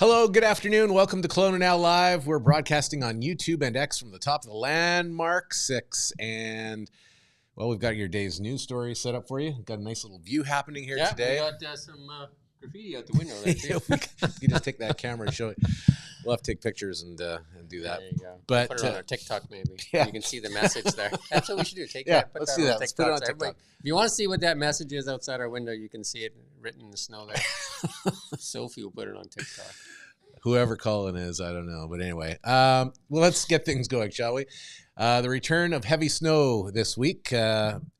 Hello, good afternoon. Welcome to Colona Now Live. We're broadcasting on YouTube and X from the top of the Landmark 6. And, well, we've got your day's news story set up for you. Got a nice little view happening here today. Yeah, we got some graffiti out the window there, too. You just take that camera and show it. We'll have to take pictures and do that. There you go. But put it on our TikTok, maybe. Yeah. You can see the message there. That's what we should do. Let's do that. Let's put it on TikTok. If you want to see what that message is outside our window, you can see it written in the snow there. Sophie will put it on TikTok. Whoever Colin is, I don't know. But anyway, well, let's get things going, shall we? The return of heavy snow this week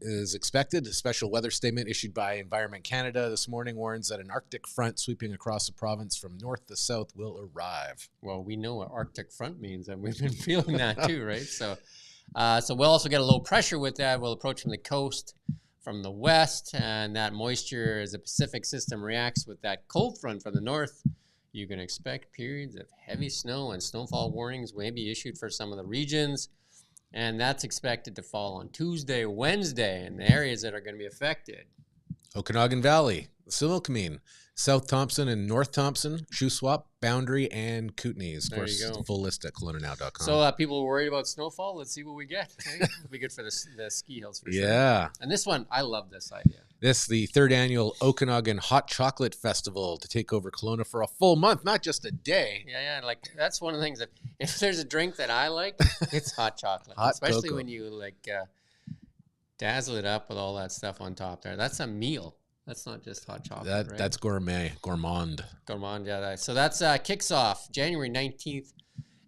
is expected. A special weather statement issued by Environment Canada this morning warns that an Arctic front sweeping across the province from north to south will arrive. Well, we know what Arctic front means, and we've been feeling that too, right? So we'll also get a low pressure with that. We'll approach from the coast from the west, and that moisture as the Pacific system reacts with that cold front from the north. You can expect periods of heavy snow and snowfall warnings may be issued for some of the regions. And that's expected to fall on Tuesday, Wednesday in the areas that are going to be affected. Okanogan Valley, Similkameen, South Thompson and North Thompson, Shuswap, Boundary, and Kootenays. Of course, the full list at colonanow.com. So people are worried about snowfall. Let's see what we get. It'll be good for the ski hills for sure. Yeah. And this one, I love this idea. This, the third annual Okanogan Hot Chocolate Festival to take over Kelowna for a full month, not just a day. Yeah, like that's one of the things that if there's a drink that I like, it's hot chocolate. Especially cocoa. when you dazzle it up with all that stuff on top there. That's a meal. That's not just hot chocolate. Right? That's gourmand. Gourmand, yeah. So that's kicks off January 19th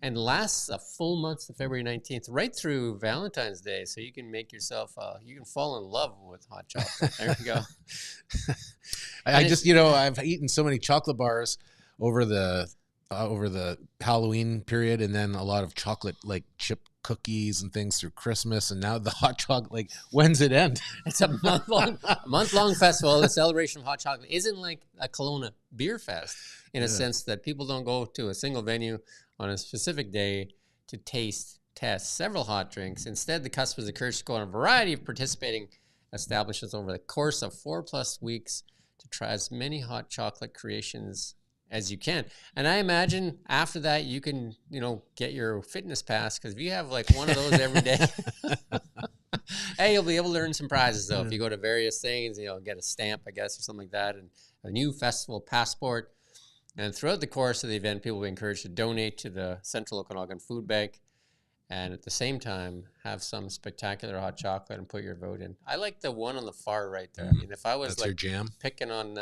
and lasts a full month to February 19th, right through Valentine's Day. So you can make yourself, you can fall in love with hot chocolate. There you go. I've eaten so many chocolate bars over the Halloween period, and then a lot of chocolate like chip cookies and things through Christmas, and now the hot chocolate. Like, when's it end? It's a month-long festival. The celebration of hot chocolate isn't like a Kelowna beer fest in a sense that people don't go to a single venue on a specific day to test several hot drinks. Instead, the customers are encouraged to go on a variety of participating establishments over the course of 4+ weeks to try as many hot chocolate creations as you can. And I imagine after that, you can, get your fitness pass, because if you have like one of those every day, hey, you'll be able to earn some prizes though. If you go to various things, get a stamp, I guess, or something like that, and a new festival passport. And throughout the course of the event, people will be encouraged to donate to the Central Okanagan Food Bank, and at the same time, have some spectacular hot chocolate and put your vote in. I like the one on the far right there. I mean, if I was your jam? Picking on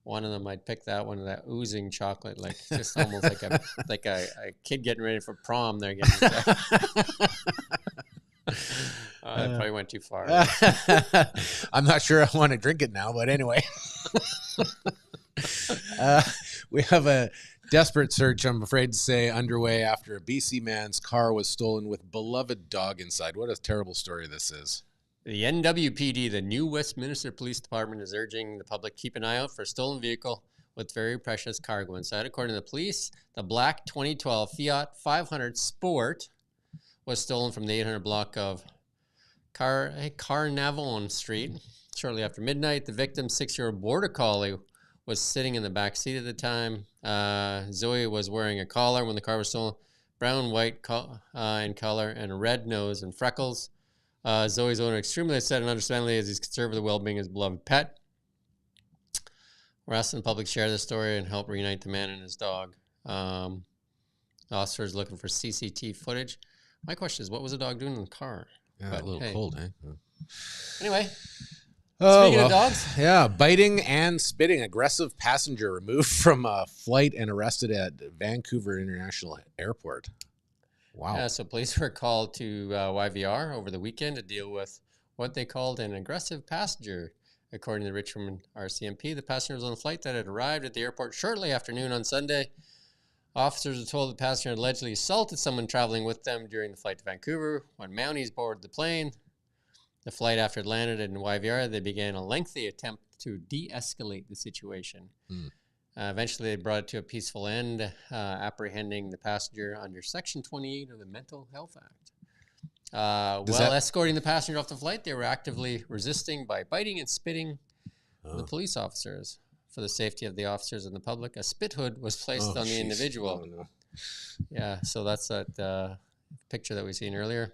one of them, I'd pick that one, that oozing chocolate, like just almost like a kid getting ready for prom. They're getting that probably went too far. Right? I'm not sure I want to drink it now, but anyway. We have a desperate search, I'm afraid to say, underway after a BC man's car was stolen with beloved dog inside. What a terrible story this is. The NWPD, the New Westminster Police Department, is urging the public keep an eye out for a stolen vehicle with very precious cargo inside. According to the police, the black 2012 Fiat 500 Sport was stolen from the 800 block of Carnarvon Street. Shortly after midnight, the victim's 6-year-old border collie was sitting in the back seat at the time. Zoe was wearing a collar when the car was stolen, brown, white in color, and a red nose and freckles. Zoe's owner extremely upset and understandably as he's concerned for the well-being of his beloved pet. We're asking the public to share this story and help reunite the man and his dog. Officers looking for CCTV footage. My question is, what was the dog doing in the car? Yeah, a little cold, eh? Anyway. Speaking of dogs. Yeah, biting and spitting. Aggressive passenger removed from a flight and arrested at Vancouver International Airport. Wow. Yeah, so police were called to YVR over the weekend to deal with what they called an aggressive passenger. According to the Richmond RCMP, the passenger was on a flight that had arrived at the airport shortly after noon on Sunday. Officers were told the passenger had allegedly assaulted someone traveling with them during the flight to Vancouver. When Mounties boarded the plane, the flight after it landed in YVR, they began a lengthy attempt to de-escalate the situation. Eventually, they brought it to a peaceful end, apprehending the passenger under Section 28 of the Mental Health Act. Escorting the passenger off the flight, they were actively resisting by biting and spitting the police officers. for the safety of the officers and the public, a spit hood was placed on the jeez. individual. Oh, no. Yeah, so that's that picture that we seen earlier.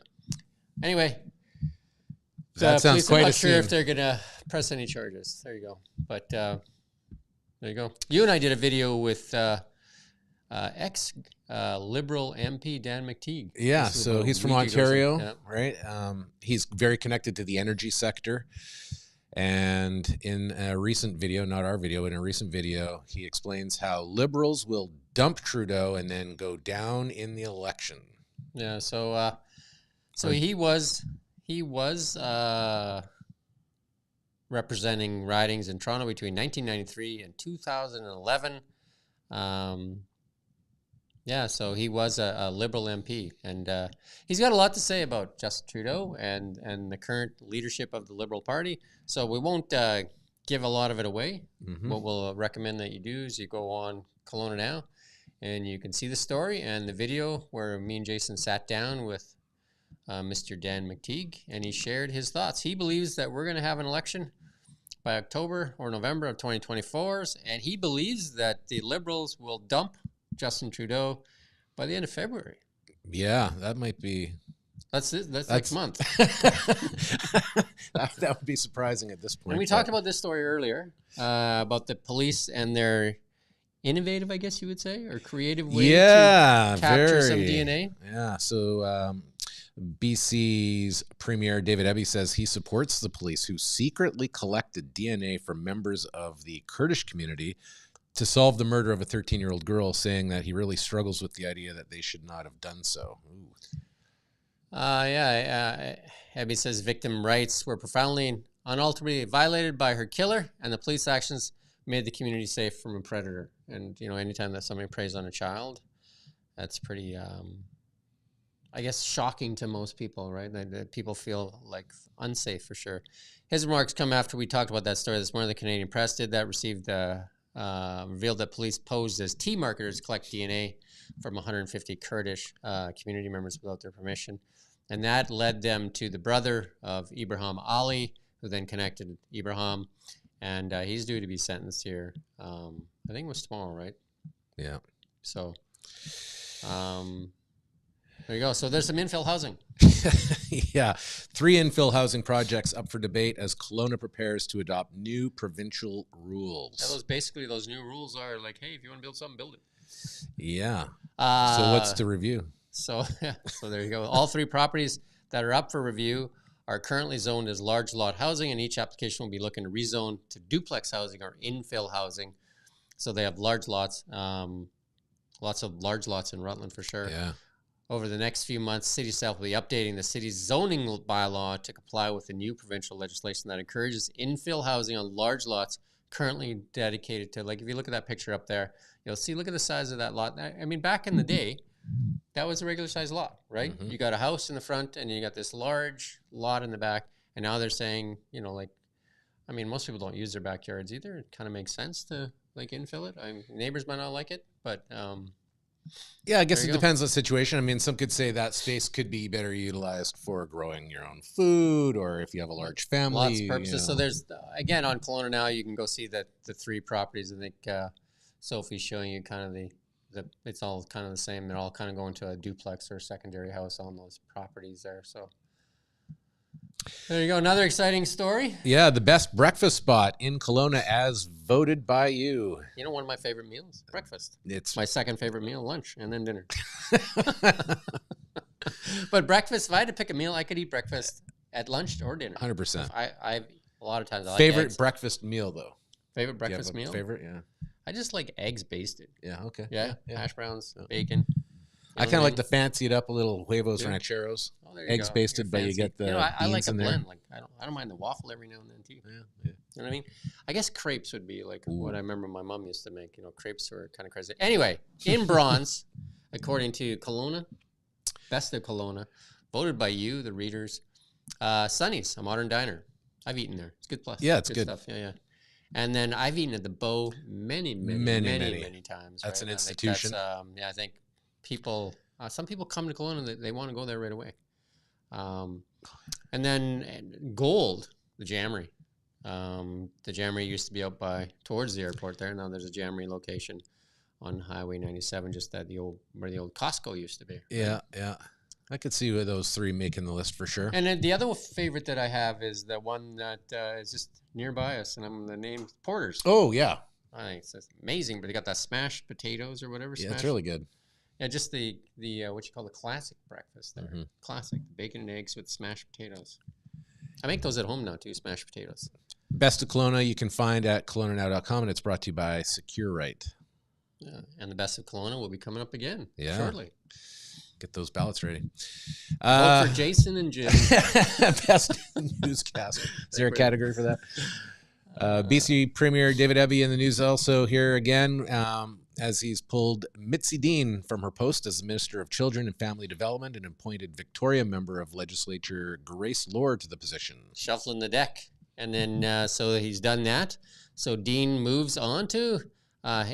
Anyway, That sounds quite I'm a not sure scene. if they're going to press any charges. There you go. But there you go. You and I did a video with ex-Liberal MP Dan McTeague. Yeah, This was so about a he's from week ago or Ontario, something. right? He's very connected to the energy sector. And in a recent video, not our video, in a recent video, he explains how Liberals will dump Trudeau and then go down in the election. Yeah, so he was representing ridings in Toronto between 1993 and 2011. Yeah, so he was a Liberal MP, and he's got a lot to say about Justin Trudeau and the current leadership of the Liberal Party. So we won't give a lot of it away. Mm-hmm. What we'll recommend that you do is you go on Colona now, and you can see the story and the video where me and Jason sat down with Mr. Dan McTeague, and he shared his thoughts. He believes that we're going to have an election by October or November of 2024, and he believes that the Liberals will dump Justin Trudeau by the end of February. Yeah, that might be. That's next month. That would be surprising at this point. And we talked about this story earlier about the police and their innovative, I guess you would say, or creative way to capture some DNA. Yeah, so BC's Premier David Eby says he supports the police who secretly collected DNA from members of the Kurdish community to solve the murder of a 13-year-old girl, saying that he really struggles with the idea that they should not have done so. Eby says victim rights were profoundly and unalterably violated by her killer, and the police actions made the community safe from a predator. And, you know, anytime that somebody preys on a child, that's pretty, I guess, shocking to most people, right? That people feel like unsafe for sure. His remarks come after we talked about that story this morning. The Canadian Press did that, revealed that police posed as tea marketers to collect DNA from 150 Kurdish community members without their permission. And that led them to the brother of Ibrahim Ali, who then connected Ibrahim. And he's due to be sentenced here. I think it was tomorrow, right? Yeah. So there you go. So there's some infill housing. Yeah. 3 infill housing projects up for debate as Colona prepares to adopt new provincial rules. Yeah, those new rules are like, hey, if you want to build something, build it. Yeah. So what's to review? So there you go. All 3 properties that are up for review are currently zoned as large lot housing, and each application will be looking to rezone to duplex housing or infill housing. So they have large lots, lots of large lots in Rutland for sure. Yeah. Over the next few months, city staff will be updating the city's zoning bylaw to comply with the new provincial legislation that encourages infill housing on large lots currently dedicated to, like, if you look at that picture up there, you'll see, look at the size of that lot. I mean, back in the day, that was a regular sized lot, right? Mm-hmm. You got a house in the front and you got this large lot in the back. And now they're saying, you know, like, I mean, most people don't use their backyards either. It kind of makes sense to, like, infill it. I mean, neighbors might not like it, but yeah, I guess it depends on the situation. I mean, some could say that space could be better utilized for growing your own food, or if you have a large family. Lots of purposes. You know. So there's, again, on Colona now, you can go see the 3 properties. I think Sophie's showing you kind of it's all kind of the same. They're all kind of going to a duplex or a secondary house on those properties there. So there you go. Another exciting story. Yeah, the best breakfast spot in Colona as voted by you. You know, one of my favorite meals, breakfast. It's my second favorite meal, lunch, and then dinner. But breakfast, if I had to pick a meal, I could eat breakfast at lunch or dinner. 100%. I a lot of times I like favorite eggs. Breakfast meal though. Favorite breakfast meal? Favorite, yeah. I just like eggs basted. Yeah, okay. Yeah. Hash browns, bacon. I kind of like to fancy it up a little, huevos rancheros. Oh, there you eggs go. basted, but you get the I like beans a in blend. there. Like I don't mind the waffle every now and then too. Yeah. You know what I mean? I guess crepes would be like what I remember my mom used to make. You know, crepes were kind of crazy. Anyway, in bronze, according to Colona, best of Colona, voted by you, the readers, Sonny's, a modern diner. I've eaten there. It's good plus. Yeah, it's good stuff. Yeah. And then I've eaten at the Bow many times. That's right? an institution. I think people, some people come to Kelowna, they want to go there right away. And then Gold, the Jammery. The Jamboree used to be out towards the airport there. Now there's a Jamboree location on Highway 97, just where the old Costco used to be. Yeah, yeah. I could see those three making the list for sure. And then the other favorite that I have is the one that is just nearby us, and I'm the name Porter's. Oh, yeah. I think it's amazing, but they got that smashed potatoes or whatever. Yeah, it's really good. Yeah, just the what you call the classic breakfast there. Mm-hmm. Classic bacon and eggs with smashed potatoes. I make those at home now too, smashed potatoes. Best of Kelowna you can find at kelownanow.com, and it's brought to you by Secure Right. Yeah, and the best of Kelowna will be coming up again shortly. Get those ballots ready. Vote for Jason and Jim. Best newscaster. Is there a category for that? BC Premier David Eby in the news also here again, as he's pulled Mitzi Dean from her post as the Minister of Children and Family Development and appointed Victoria member of Legislature Grace Lord to the position. Shuffling the deck. And then, so he's done that. So Dean moves on to,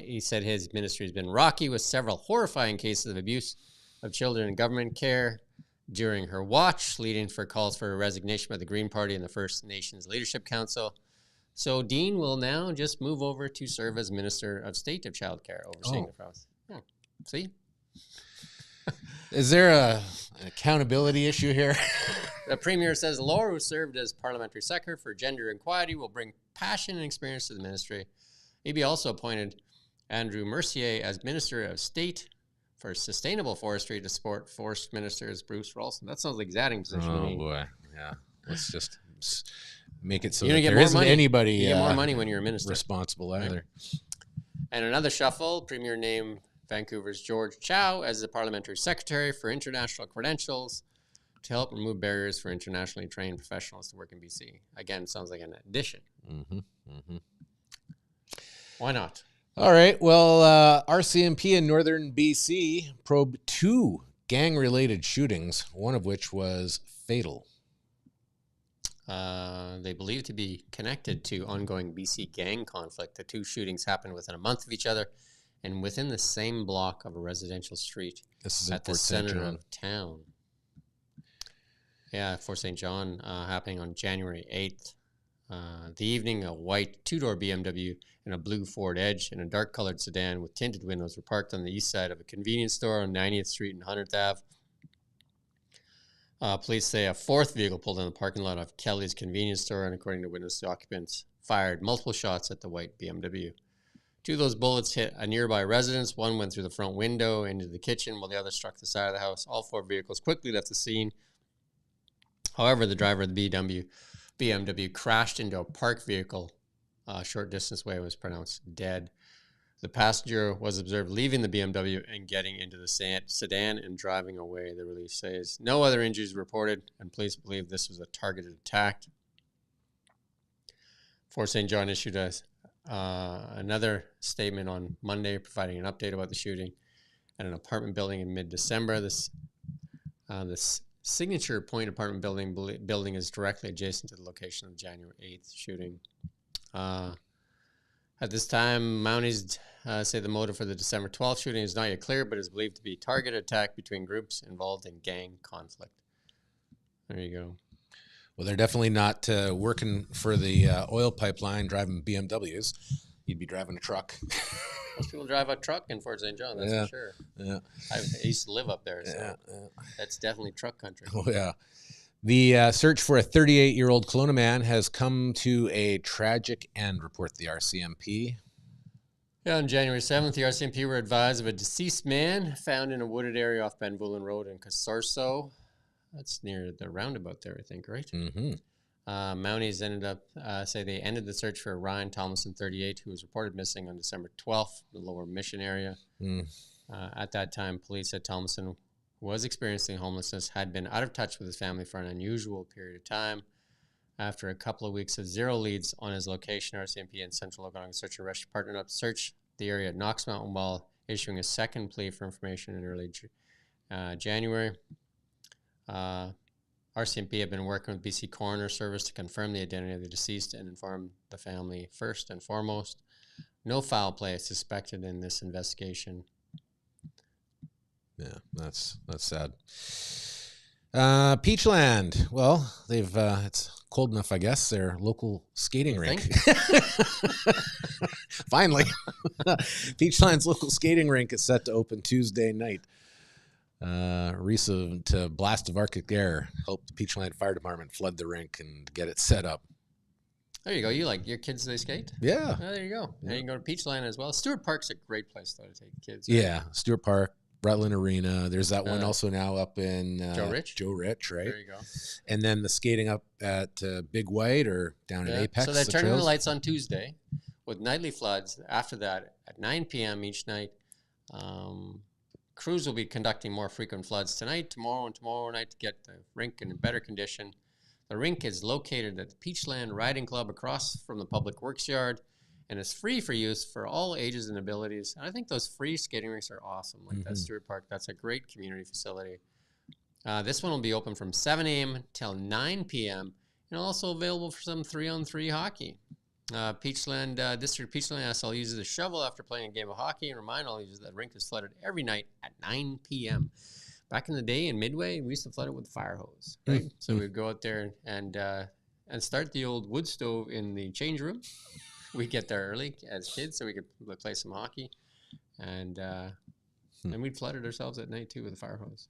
he said his ministry has been rocky with several horrifying cases of abuse of children in government care during her watch, leading for calls for a resignation by the Green Party and the First Nations Leadership Council. So Dean will now just move over to serve as Minister of State of Child Care, overseeing the province. Yeah. See? Is there an accountability issue here? The Premier says Laura, who served as Parliamentary Secretary for Gender Equality, will bring passion and experience to the ministry. Eby also appointed Andrew Mercier as Minister of State for Sustainable Forestry to support Forest Ministers Bruce Ralston. That sounds like exciting position to me. Oh, boy. Yeah. Let's just make it so that there isn't anybody you get more money when you're a minister. Responsible either. Right? And another shuffle, Premier named Vancouver's George Chow as the Parliamentary Secretary for International Credentials to help remove barriers for internationally trained professionals to work in BC. Again, sounds like an addition. Mm-hmm. Mm-hmm. Why not? All right. Well, RCMP in northern BC probed 2 gang-related shootings, one of which was fatal. They believe to be connected to ongoing BC gang conflict. The 2 shootings happened within a month of each other and within the same block of a residential street at the center of town. Yeah, Fort St. John, happening on January 8th. The evening, a white 2-door BMW and a blue Ford Edge and a dark-colored sedan with tinted windows were parked on the east side of a convenience store on 90th Street and 100th Ave. Police say a 4th vehicle pulled in the parking lot of Kelly's convenience store, and according to witnesses, the occupants fired multiple shots at the white BMW. 2 of those bullets hit a nearby residence. One went through the front window into the kitchen, while the other struck the side of the house. All 4 vehicles quickly left the scene. However, the driver of the BMW crashed into a parked vehicle a short distance away and was pronounced dead. The passenger was observed leaving the BMW and getting into the sedan and driving away, the release says. No other injuries reported, and police believe this was a targeted attack. Fort St. John issued another statement on Monday providing an update about the shooting at an apartment building in mid-December. This Signature Point apartment building is directly adjacent to the location of the January 8th shooting. At this time, Mounties say the motive for the December 12th shooting is not yet clear, but is believed to be a targeted attack between groups involved in gang conflict. There you go. Well, they're definitely not working for the oil pipeline driving BMWs. You'd be driving a truck. Most people drive a truck in Fort St. John, that's for sure. Yeah. I used to live up there, so that's definitely truck country. Oh, yeah. The search for a 38-year-old Kelowna man has come to a tragic end, report the RCMP. Yeah, on January 7th, the RCMP were advised of a deceased man found in a wooded area off Benvulin Road in Casorso. That's near the roundabout there, I think, right? Mm-hmm. Mounties ended up, say they ended the search for Ryan Thomason, 38, who was reported missing on December 12th in the Lower Mission area. At that time, police said Thomason, who was experiencing homelessness, had been out of touch with his family for an unusual period of time. After a couple of weeks of 0 leads on his location, RCMP and Central Okanogan Search and Rescue partnered up to search the area at Knox Mountain while issuing a second plea for information in early January. RCMP have been working with BC Coroner Service to confirm the identity of the deceased and inform the family first and foremost. No foul play is suspected in this investigation. Yeah, that's sad. Peachland. Well, they've it's cold enough, I guess. Their local skating rink. Finally, Peachland's local skating rink is set to open Tuesday night. Recent blast of Arctic air helped the Peachland Fire Department flood the rink and get it set up. There you go. You like your kids, they skate? Yeah. Oh, there you go. Yeah. And you can go to Peachland as well. Stewart Park's a great place, though, to take kids. Right? Yeah. Stewart Park, Rutland Arena. There's that one also now up in Joe Rich. Joe Rich, right? There you go. And then the skating up at Big White or down at Apex. So they're turning the lights on Tuesday with nightly floods. After that, at 9 p.m. each night, crews will be conducting more frequent floods tonight, tomorrow, and tomorrow night to get the rink in better condition. The rink is located at the Peachland Riding Club across from the Public Works Yard, and it's free for use for all ages and abilities. And I think those free skating rinks are awesome, like that Stewart Park. That's a great community facility. This one will be open from 7 a.m. till 9 p.m. and also available for some 3-on-3 hockey. Peachland District Peachland SL uses a shovel after playing a game of hockey, and remind all users that the rink is flooded every night at 9 p.m. Back in the day in Midway, we used to flood it with a fire hose, right? So we'd go out there and start the old wood stove in the change room. We'd get there early as kids so we could play some hockey, and we'd flood it ourselves at night too with a fire hose.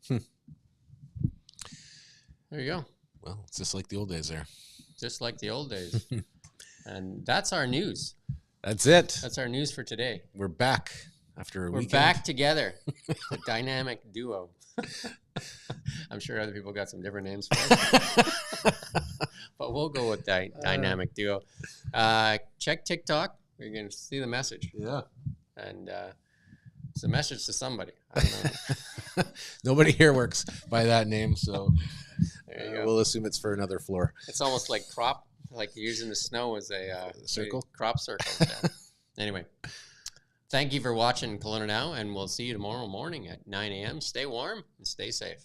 There you go. Well, it's just like the old days there. Just like the old days. And that's our news. That's it. That's our news for today. We're back after a weekend. We're back together. A dynamic duo. I'm sure other people got some different names for us. But we'll go with dynamic duo. Check TikTok. You're going to see the message. Yeah. And it's a message to somebody. I don't know. Nobody here works by that name, so we'll assume it's for another floor. It's almost like crop, like using the snow as a circle. Crop circle. Yeah. Anyway, thank you for watching Colona Now, and we'll see you tomorrow morning at 9 a.m. Stay warm and stay safe.